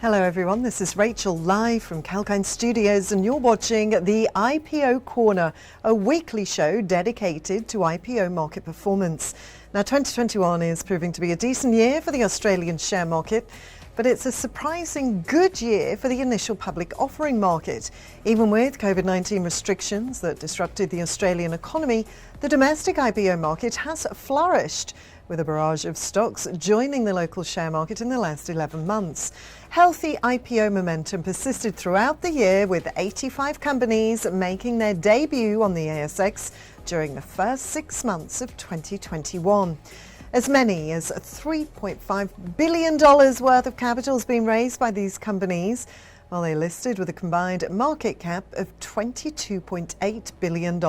Hello everyone, this is Rachel live from Kalkine Studios and you're watching the IPO Corner, a weekly show dedicated to IPO market performance. Now 2021 is proving to be a decent year for the Australian share market, but it's a surprising good year for the initial public offering market. Even with COVID-19 restrictions that disrupted the Australian economy, the domestic IPO market has flourished, with a barrage of stocks joining the local share market in the last 11 months. Healthy IPO momentum persisted throughout the year, with 85 companies making their debut on the ASX during the first 6 months of 2021. As many as $3.5 billion worth of capital has been raised by these companies, while they listed with a combined market cap of $22.8 billion.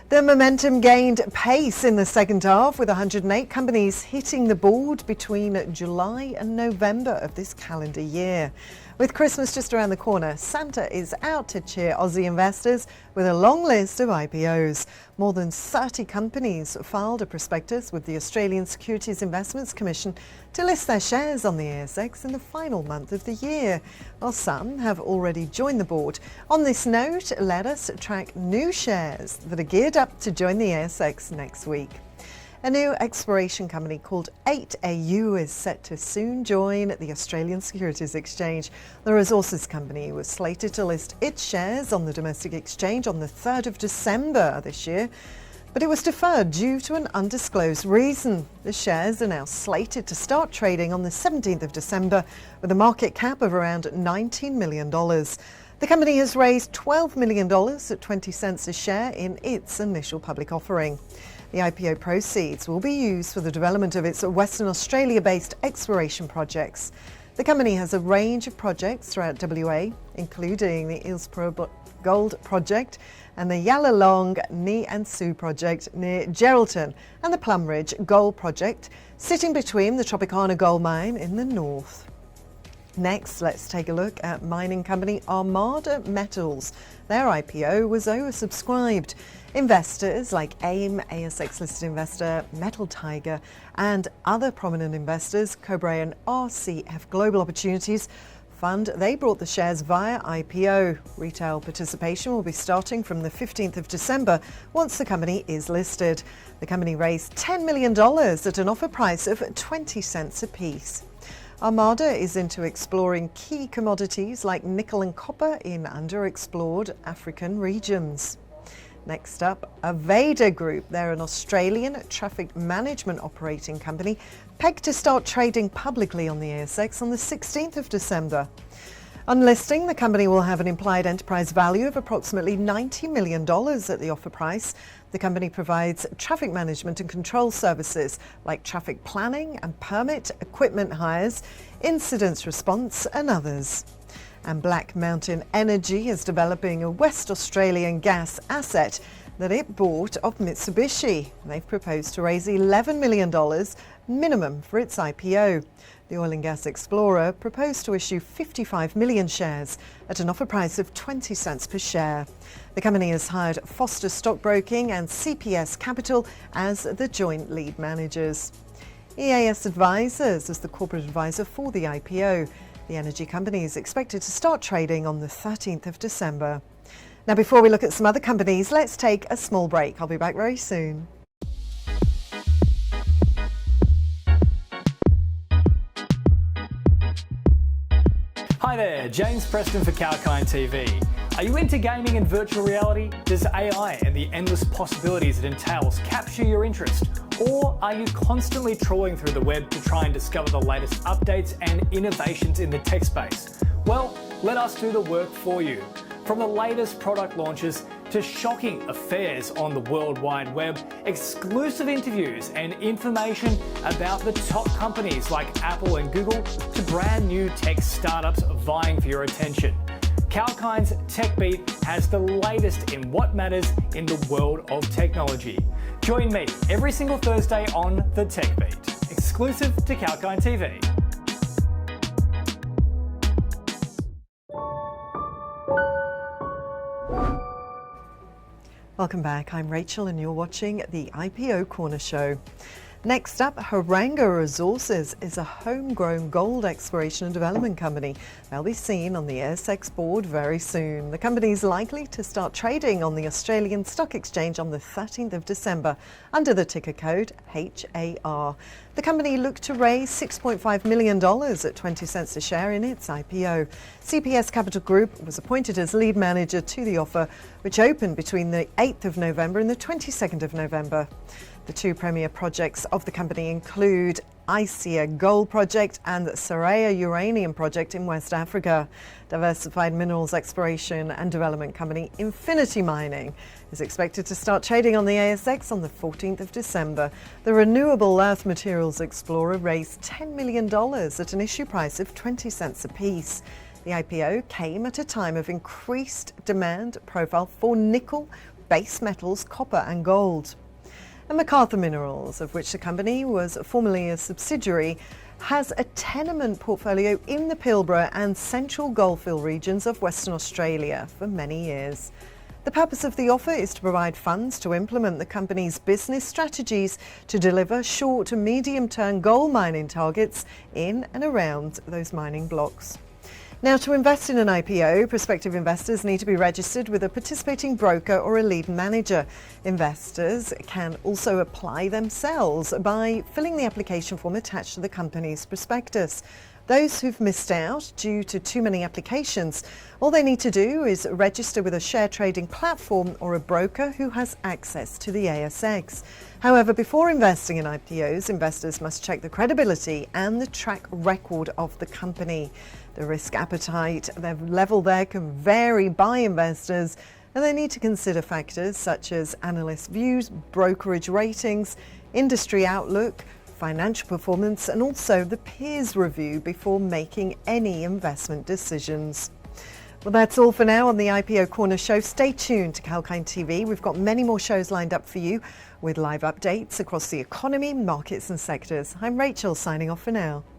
The momentum gained pace in the second half, with 108 companies hitting the board between July and November of this calendar year. With Christmas just around the corner, Santa is out to cheer Aussie investors with a long list of IPOs. More than 30 companies filed a prospectus with the Australian Securities Investments Commission to list their shares on the ASX in the final month of the year, while some have already joined the board. On this note, let us track new shares that are geared up to join the ASX next week. A new exploration company called 8AU is set to soon join the Australian Securities Exchange. The resources company was slated to list its shares on the domestic exchange on the 3rd of December this year, but it was deferred due to an undisclosed reason. The shares are now slated to start trading on the 17th of December with a market cap of around $19 million. The company has raised $12 million at 20 cents a share in its initial public offering. The IPO proceeds will be used for the development of its Western Australia-based exploration projects. The company has a range of projects throughout WA, including the EastPilbaraGoldProject and the Yallalong Ni and Sue project near Geraldton, and the Plum Ridge Gold Project, sitting between the Tropicana gold mine in the north. Next, let's take a look at mining company Armanda Metals. Their IPO was oversubscribed. Investors like AIM, ASX-listed investor, Metal Tiger, and other prominent investors, Cobra and RCF Global Opportunities Fund, they brought the shares via IPO. Retail participation will be starting from the 15th of December once the company is listed. The company raised $10 million at an offer price of 20 cents apiece. Armada is into exploring key commodities like nickel and copper in underexplored African regions. Next up, Aveda Group. They're an Australian traffic management operating company pegged to start trading publicly on the ASX on the 16th of December. On listing, the company will have an implied enterprise value of approximately $90 million at the offer price. The company provides traffic management and control services like traffic planning and permit, equipment hires, incidents response and others. And Black Mountain Energy is developing a West Australian gas asset that it bought of Mitsubishi. They've proposed to raise $11 million minimum for its IPO. The oil and gas explorer proposed to issue 55 million shares at an offer price of 20 cents per share. The company has hired Foster Stockbroking and CPS Capital as the joint lead managers. EAS Advisors is the corporate advisor for the IPO. The energy company is expected to start trading on the 13th of December. Now, before we look at some other companies, let's take a small break. I'll be back very soon. Hi there, James Preston for Kalkine TV. Are you into gaming and virtual reality? Does AI and the endless possibilities it entails capture your interest? Or are you constantly trawling through the web to try and discover the latest updates and innovations in the tech space? Well, let us do the work for you. From the latest product launches to shocking affairs on the World Wide Web, exclusive interviews and information about the top companies like Apple and Google, to brand new tech startups vying for your attention. Kalkine's Tech Beat has the latest in what matters in the world of technology. Join me every single Thursday on the Tech Beat, exclusive to Kalkine TV. Welcome back. I'm Rachel and you're watching the IPO Corner show. Next up, Haranga Resources is a homegrown gold exploration and development company. They'll be seen on the ASX board very soon. The company is likely to start trading on the Australian Stock Exchange on the 13th of December under the ticker code HAR. The company looked to raise $6.5 million at 20 cents a share in its IPO. CPS Capital Group was appointed as lead manager to the offer, which opened between the 8th of November and the 22nd of November. The two premier projects of the company include IPO Gold Project and Saraya Uranium Project in West Africa. Diversified minerals exploration and development company Infinity Mining is expected to start trading on the ASX on the 14th of December. The renewable earth materials explorer raised $10 million at an issue price of 20 cents apiece. The IPO came at a time of increased demand profile for nickel, base metals, copper and gold. And MacArthur Minerals, of which the company was formerly a subsidiary, has a tenement portfolio in the Pilbara and central goldfield regions of Western Australia for many years. The purpose of the offer is to provide funds to implement the company's business strategies to deliver short to medium-term gold mining targets in and around those mining blocks. Now, to invest in an IPO, prospective investors need to be registered with a participating broker or a lead manager. Investors can also apply themselves by filling the application form attached to the company's prospectus. Those who've missed out due to too many applications, all they need to do is register with a share trading platform or a broker who has access to the ASX. However, before investing in IPOs, investors must check the credibility and the track record of the company. The risk appetite, their level there can vary by investors, and they need to consider factors such as analyst views, brokerage ratings, industry outlook, financial performance, and also the peers review before making any investment decisions. Well, that's all for now on the IPO Corner show. Stay tuned to Kalkine TV. We've got many more shows lined up for you with live updates across the economy, markets and sectors. I'm Rachel, signing off for now.